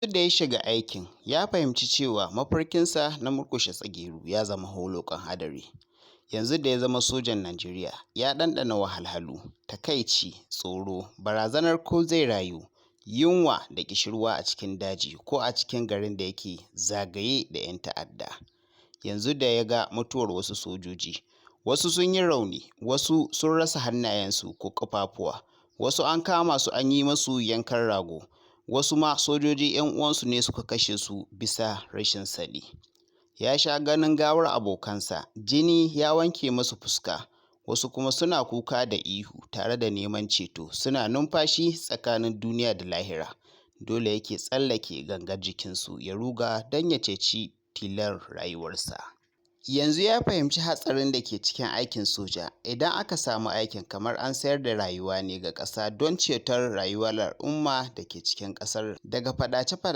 Tun da ya shiga aikin, ya fahimci cewa mafarkinsa na murƙushe tsageru ya zama holoƙan hadari. Yanzu da ya zama sojan Najeriya, ya ɗanɗana wahalhalu, takaici, tsoro, barazanar ko zai rayu, yunwa da ƙishirwa a cikin daji ko a cikin garin da yake zagaye da 'yan ta'adda. Yanzu da ya ga mutuwar wasu sojoji, wasu sun yi rauni, wasu sun rasa hannayensu ko ƙafafuwa, wasu an kama su an yi masu yankan rago, wasu ma sojoji 'yan uwansu ne suka kashe su bisa rashin sani. Ya sha ganin gawar abokansa, jini ya wanke masu fuska, wasu kuma suna kuka da ihu tare da neman ceto, suna numfashi tsakanin duniya da lahira. Dole yake tsallake gangar jikinsu ya ruga don ya ceci tilar rayuwarsa. Yanzu ya fahimci hatsarin da ke cikin aikin soja. Idan aka samu aikin, kamar an sayar da rayuwa ne ga ƙasa don ceton rayuwar al'umma da ke cikin ƙasar daga faɗace-faɗace.